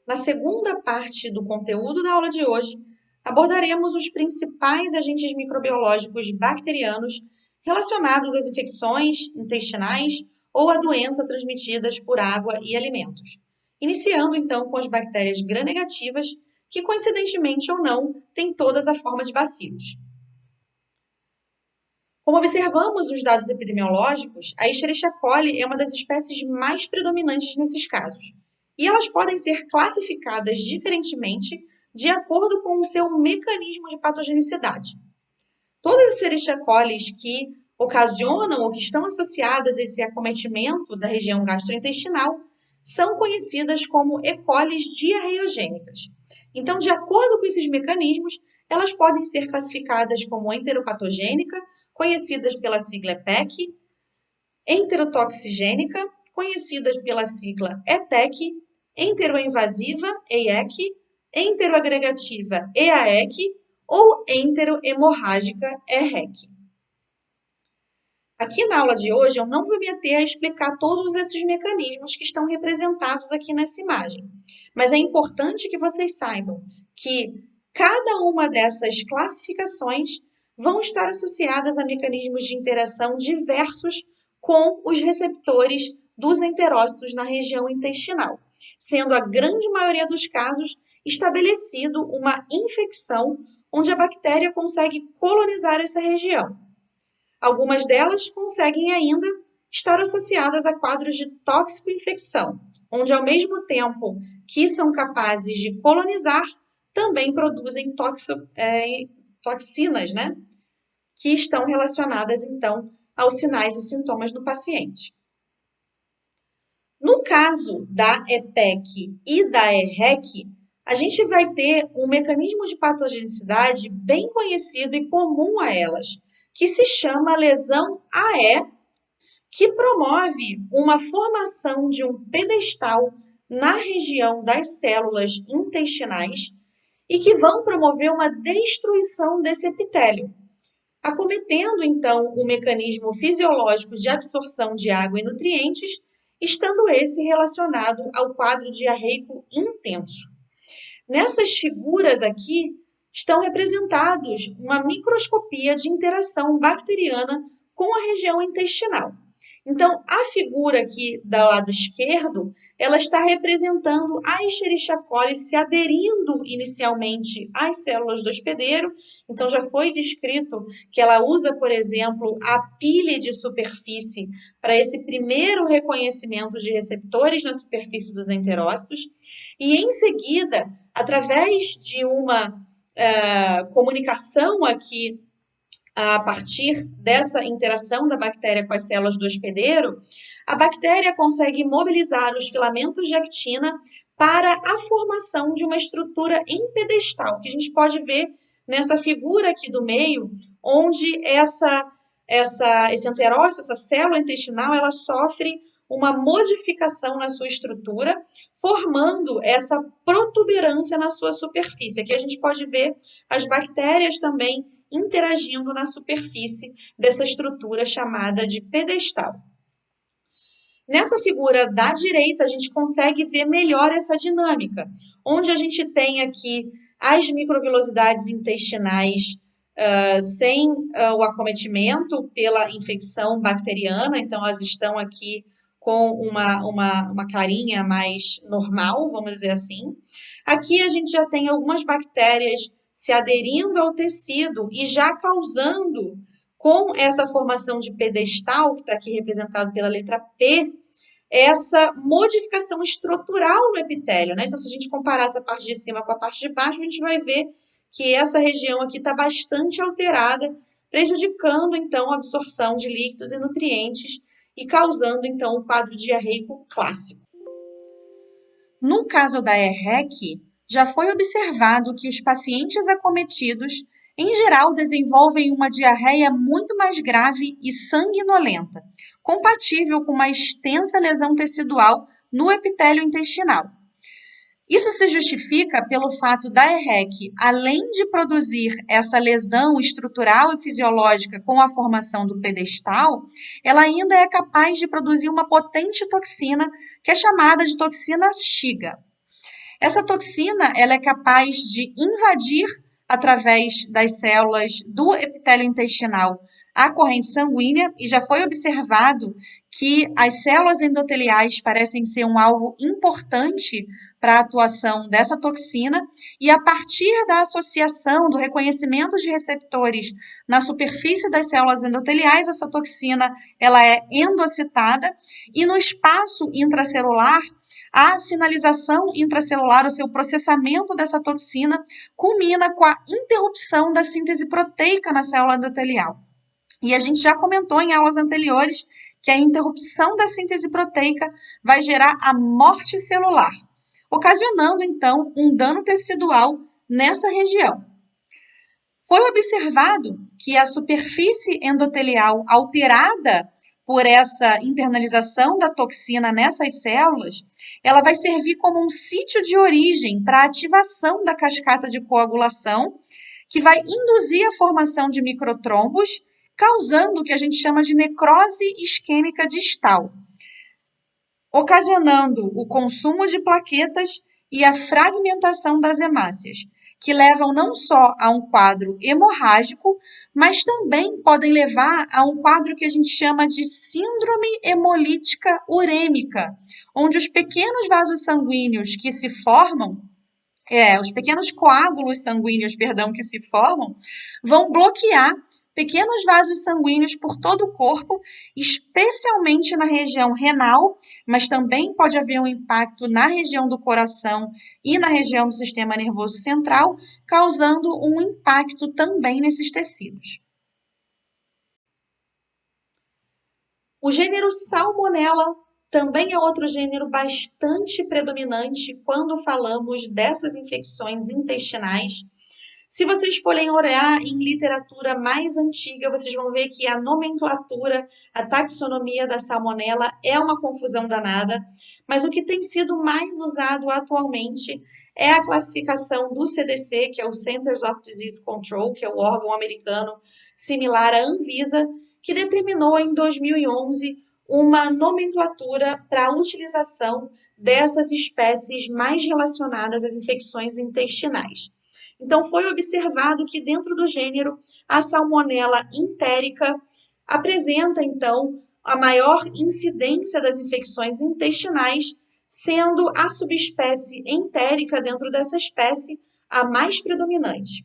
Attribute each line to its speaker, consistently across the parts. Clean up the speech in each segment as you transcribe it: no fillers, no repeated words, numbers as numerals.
Speaker 1: Na segunda parte do conteúdo da aula de hoje, abordaremos os principais agentes microbiológicos bacterianos relacionados às infecções intestinais ou a doenças transmitidas por água e alimentos. Iniciando então com as bactérias gram-negativas, que coincidentemente ou não, têm todas a forma de bacilos. Como observamos nos dados epidemiológicos, a Escherichia coli é uma das espécies mais predominantes nesses casos, e elas podem ser classificadas diferentemente de acordo com o seu mecanismo de patogenicidade. Todas as Escherichia coli que ocasionam ou que estão associadas a esse acometimento da região gastrointestinal são conhecidas como E. coli diarreiogênicas. Então, de acordo com esses mecanismos, elas podem ser classificadas como enteropatogênica, conhecidas pela sigla EPEC, enterotoxigênica, conhecidas pela sigla ETEC, enteroinvasiva, EIEC, enteroagregativa, EAEC ou enterohemorrágica, ERHEC. Aqui na aula de hoje, eu não vou me ater a explicar todos esses mecanismos que estão representados aqui nessa imagem, mas é importante que vocês saibam que cada uma dessas classificações vão estar associadas a mecanismos de interação diversos com os receptores dos enterócitos na região intestinal, sendo a grande maioria dos casos estabelecido uma infecção onde a bactéria consegue colonizar essa região. Algumas delas conseguem ainda estar associadas a quadros de tóxico-infecção, onde ao mesmo tempo que são capazes de colonizar, também produzem toxinas, que estão relacionadas, então, aos sinais e sintomas do paciente. No caso da EPEC e da ERHEC, a gente vai ter um mecanismo de patogenicidade bem conhecido e comum a elas, que se chama lesão AE, que promove uma formação de um pedestal na região das células intestinais e que vão promover uma destruição desse epitélio, acometendo, então, o mecanismo fisiológico de absorção de água e nutrientes, estando esse relacionado ao quadro diarreico intenso. Nessas figuras aqui, estão representados uma microscopia de interação bacteriana com a região intestinal. Então, a figura aqui do lado esquerdo, ela está representando a Escherichia coli se aderindo inicialmente às células do hospedeiro. Então, já foi descrito que ela usa, por exemplo, a pile de superfície para esse primeiro reconhecimento de receptores na superfície dos enterócitos. E, em seguida, através de uma comunicação aqui a partir dessa interação da bactéria com as células do hospedeiro, a bactéria consegue mobilizar os filamentos de actina para a formação de uma estrutura em pedestal, que a gente pode ver nessa figura aqui do meio, onde esse enterócito, essa célula intestinal, ela sofre uma modificação na sua estrutura, formando essa protuberância na sua superfície. Aqui a gente pode ver as bactérias também interagindo na superfície dessa estrutura chamada de pedestal. Nessa figura da direita, a gente consegue ver melhor essa dinâmica, onde a gente tem aqui as microvilosidades intestinais sem o acometimento pela infecção bacteriana, então elas estão aqui com uma carinha mais normal, vamos dizer assim. Aqui a gente já tem algumas bactérias se aderindo ao tecido e já causando, com essa formação de pedestal, que está aqui representado pela letra P, essa modificação estrutural no epitélio, Então, se a gente comparar essa parte de cima com a parte de baixo, a gente vai ver que essa região aqui está bastante alterada, prejudicando, então, a absorção de líquidos e nutrientes e causando, então, o quadro diarreico clássico. No caso da ERHEC, já foi observado que os pacientes acometidos, em geral, desenvolvem uma diarreia muito mais grave e sanguinolenta, compatível com uma extensa lesão tecidual no epitélio intestinal. Isso se justifica pelo fato da ERHEC, além de produzir essa lesão estrutural e fisiológica com a formação do pedestal, ela ainda é capaz de produzir uma potente toxina, que é chamada de toxina Shiga. Essa toxina ela é capaz de invadir, através das células do epitélio intestinal, a corrente sanguínea, e já foi observado que as células endoteliais parecem ser um alvo importante para a atuação dessa toxina, e a partir da associação, do reconhecimento de receptores na superfície das células endoteliais, essa toxina ela é endocitada, e no espaço intracelular, a sinalização intracelular, o seu processamento dessa toxina, culmina com a interrupção da síntese proteica na célula endotelial. E a gente já comentou em aulas anteriores que a interrupção da síntese proteica vai gerar a morte celular, ocasionando, então, um dano tecidual nessa região. Foi observado que a superfície endotelial alterada por essa internalização da toxina nessas células, ela vai servir como um sítio de origem para a ativação da cascata de coagulação, que vai induzir a formação de microtrombos, causando o que a gente chama de necrose isquêmica distal, ocasionando o consumo de plaquetas e a fragmentação das hemácias, que levam não só a um quadro hemorrágico, mas também podem levar a um quadro que a gente chama de síndrome hemolítica urêmica, onde os pequenos vasos sanguíneos que se formam, os pequenos coágulos sanguíneos, que se formam, vão bloquear pequenos vasos sanguíneos por todo o corpo, especialmente na região renal, mas também pode haver um impacto na região do coração e na região do sistema nervoso central, causando um impacto também nesses tecidos. O gênero Salmonella também é outro gênero bastante predominante quando falamos dessas infecções intestinais. Se vocês forem olhar em literatura mais antiga, vocês vão ver que a nomenclatura, a taxonomia da salmonela é uma confusão danada, mas o que tem sido mais usado atualmente é a classificação do CDC, que é o Centers of Disease Control, que é o órgão americano similar à Anvisa, que determinou em 2011 uma nomenclatura para a utilização dessas espécies mais relacionadas às infecções intestinais. Então, foi observado que dentro do gênero, a salmonela entérica apresenta, então, a maior incidência das infecções intestinais, sendo a subespécie entérica dentro dessa espécie a mais predominante.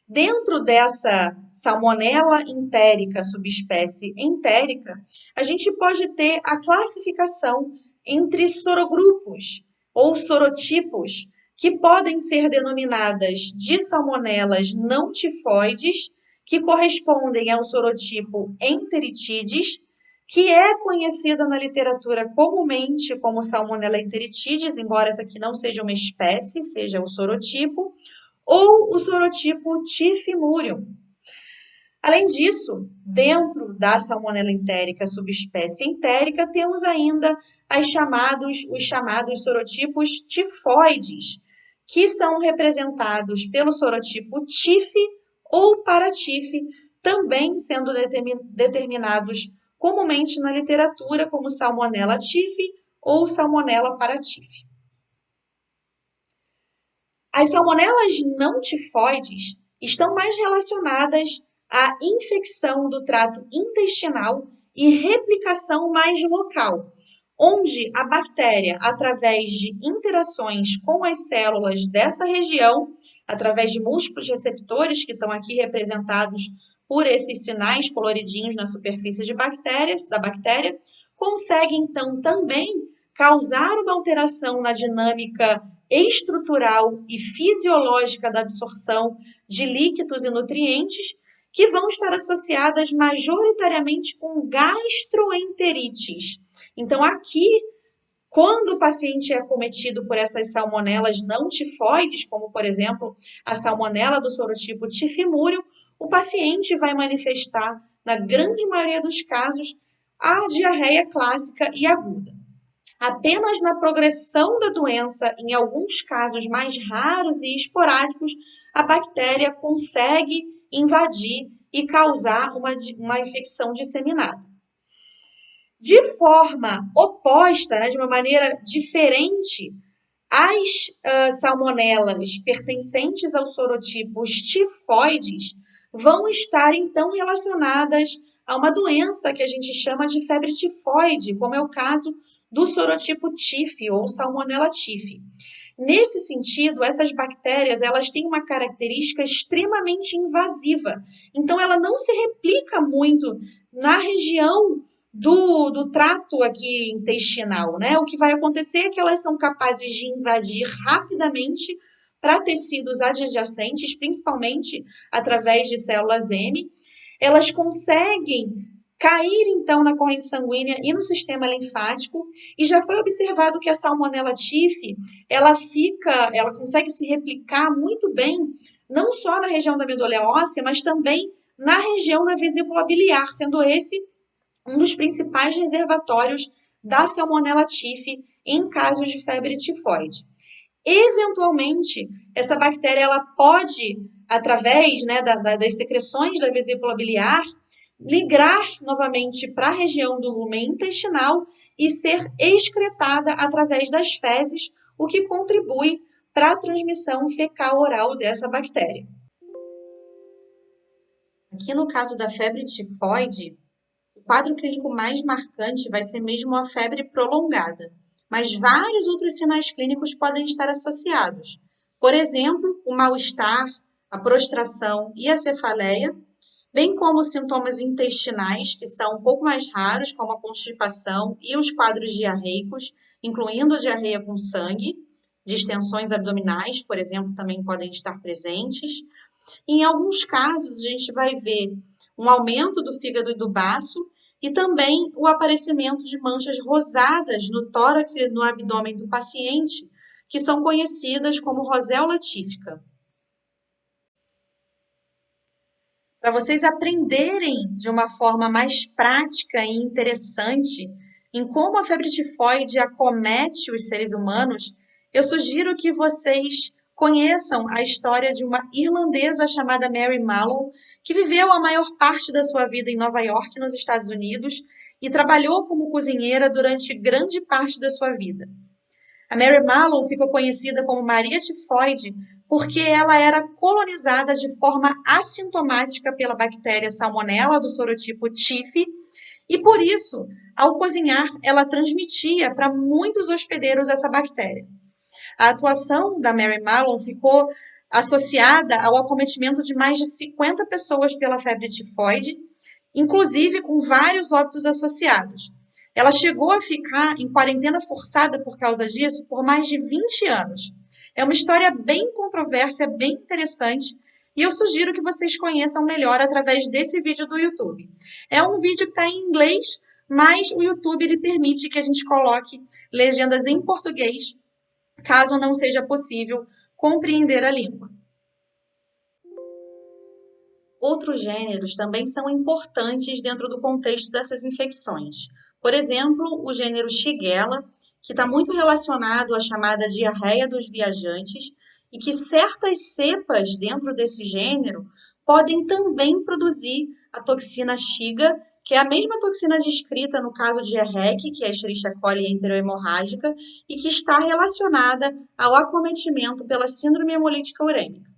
Speaker 1: Dentro dessa salmonela entérica, subespécie entérica, a gente pode ter a classificação entre sorogrupos ou sorotipos, que podem ser denominadas de salmonelas não tifoides, que correspondem ao sorotipo Enteritidis, que é conhecida na literatura comumente como Salmonella enteritidis, embora essa aqui não seja uma espécie, seja o sorotipo, ou o sorotipo Tifimurium. Além disso, dentro da Salmonella entérica, subespécie entérica, temos ainda os chamados sorotipos tifoides, que são representados pelo sorotipo TIF ou paraTIF, também sendo determinados comumente na literatura como Salmonella TIF ou Salmonella paraTIF. As salmonelas não tifoides estão mais relacionadas à infecção do trato intestinal e replicação mais local, onde a bactéria, através de interações com as células dessa região, através de múltiplos receptores que estão aqui representados por esses sinais coloridinhos na superfície da bactéria, consegue então também causar uma alteração na dinâmica estrutural e fisiológica da absorção de líquidos e nutrientes, que vão estar associadas majoritariamente com gastroenterites. Então, aqui, quando o paciente é acometido por essas salmonelas não tifoides, como, por exemplo, a salmonela do sorotipo Tifimurium, o paciente vai manifestar, na grande maioria dos casos, a diarreia clássica e aguda. Apenas na progressão da doença, em alguns casos mais raros e esporádicos, a bactéria consegue invadir e causar uma infecção disseminada. De forma oposta, de uma maneira diferente, As salmonelas pertencentes ao sorotipo tifoides vão estar, então, relacionadas a uma doença que a gente chama de febre tifoide, como é o caso do sorotipo tif ou Salmonella tif. Nesse sentido, essas bactérias elas têm uma característica extremamente invasiva. Então, ela não se replica muito na região do trato aqui intestinal, né? O que vai acontecer é que elas são capazes de invadir rapidamente para tecidos adjacentes, principalmente através de células M. Elas conseguem cair, então, na corrente sanguínea e no sistema linfático, e já foi observado que a Salmonella tif, ela consegue se replicar muito bem, não só na região da medula óssea, mas também na região da vesícula biliar, sendo esse um dos principais reservatórios da Salmonella tif em casos de febre tifoide. Eventualmente, essa bactéria ela pode, através das secreções da vesícula biliar, migrar novamente para a região do lumen intestinal e ser excretada através das fezes, o que contribui para a transmissão fecal-oral dessa bactéria. Aqui no caso da febre tifoide, o quadro clínico mais marcante vai ser mesmo a febre prolongada, mas vários outros sinais clínicos podem estar associados. Por exemplo, o mal-estar, a prostração e a cefaleia, bem como sintomas intestinais, que são um pouco mais raros, como a constipação e os quadros diarreicos, incluindo a diarreia com sangue, distensões abdominais, por exemplo, também podem estar presentes. Em alguns casos, a gente vai ver um aumento do fígado e do baço e também o aparecimento de manchas rosadas no tórax e no abdômen do paciente, que são conhecidas como roséola tífica. Para vocês aprenderem de uma forma mais prática e interessante em como a febre tifoide acomete os seres humanos, eu sugiro que vocês conheçam a história de uma irlandesa chamada Mary Mallon, que viveu a maior parte da sua vida em Nova York, nos Estados Unidos, e trabalhou como cozinheira durante grande parte da sua vida. A Mary Mallon ficou conhecida como Maria Tifoide porque ela era colonizada de forma assintomática pela bactéria Salmonella do sorotipo tif e, por isso, ao cozinhar, ela transmitia para muitos hospedeiros essa bactéria. A atuação da Mary Mallon ficou associada ao acometimento de mais de 50 pessoas pela febre tifoide, inclusive com vários óbitos associados. Ela chegou a ficar em quarentena forçada por causa disso por mais de 20 anos. É uma história bem controversa, bem interessante, e eu sugiro que vocês conheçam melhor através desse vídeo do YouTube. É um vídeo que está em inglês, mas o YouTube ele permite que a gente coloque legendas em português, caso não seja possível compreender a língua. Outros gêneros também são importantes dentro do contexto dessas infecções. Por exemplo, o gênero Shigella, que está muito relacionado à chamada diarreia dos viajantes, e que certas cepas dentro desse gênero podem também produzir a toxina Shiga, que é a mesma toxina descrita no caso de EHEC, que é a Escherichia coli enterohemorrágica, e que está relacionada ao acometimento pela síndrome hemolítica urêmica.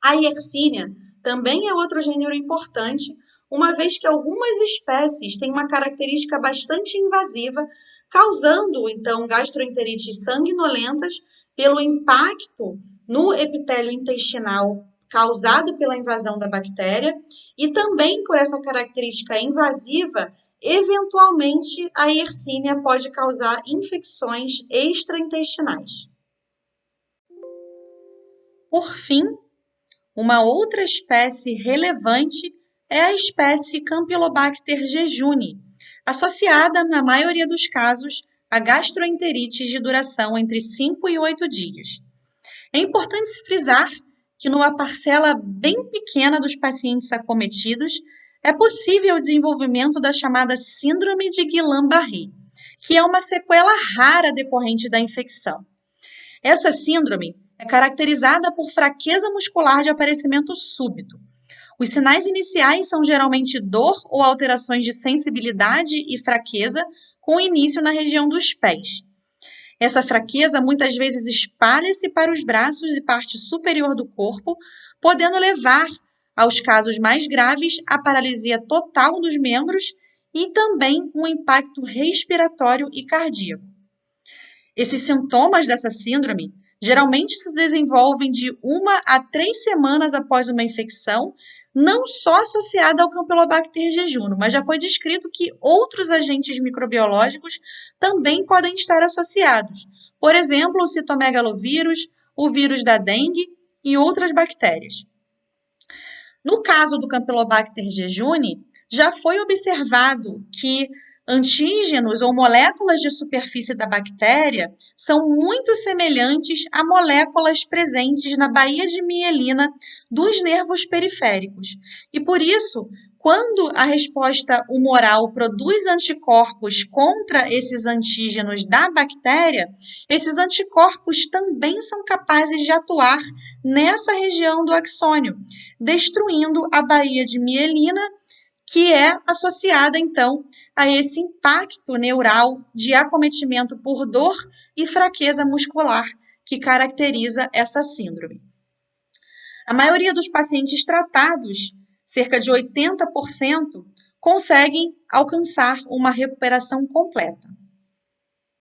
Speaker 1: A Yersinia também é outro gênero importante, uma vez que algumas espécies têm uma característica bastante invasiva, causando, então, gastroenterites sanguinolentas pelo impacto no epitélio intestinal causado pela invasão da bactéria e também por essa característica invasiva, eventualmente a Yersinia pode causar infecções extraintestinais. Por fim, uma outra espécie relevante é a espécie Campylobacter jejuni, associada, na maioria dos casos, a gastroenterites de duração entre 5 e 8 dias. É importante se frisar que numa parcela bem pequena dos pacientes acometidos, é possível o desenvolvimento da chamada síndrome de Guillain-Barré, que é uma sequela rara decorrente da infecção. Essa síndrome é caracterizada por fraqueza muscular de aparecimento súbito. Os sinais iniciais são geralmente dor ou alterações de sensibilidade e fraqueza, com início na região dos pés. Essa fraqueza muitas vezes espalha-se para os braços e parte superior do corpo, podendo levar aos casos mais graves a paralisia total dos membros e também um impacto respiratório e cardíaco. Esses sintomas dessa síndrome geralmente se desenvolvem de 1 a 3 semanas após uma infecção, não só associada ao Campylobacter jejunum, mas já foi descrito que outros agentes microbiológicos também podem estar associados. Por exemplo, o citomegalovírus, o vírus da dengue e outras bactérias. No caso do Campylobacter jejuni, já foi observado que antígenos ou moléculas de superfície da bactéria são muito semelhantes a moléculas presentes na baía de mielina dos nervos periféricos. E por isso, quando a resposta humoral produz anticorpos contra esses antígenos da bactéria, esses anticorpos também são capazes de atuar nessa região do axônio, destruindo a baía de mielina, que é associada, então, a esse impacto neural de acometimento por dor e fraqueza muscular que caracteriza essa síndrome. A maioria dos pacientes tratados, cerca de 80%, conseguem alcançar uma recuperação completa.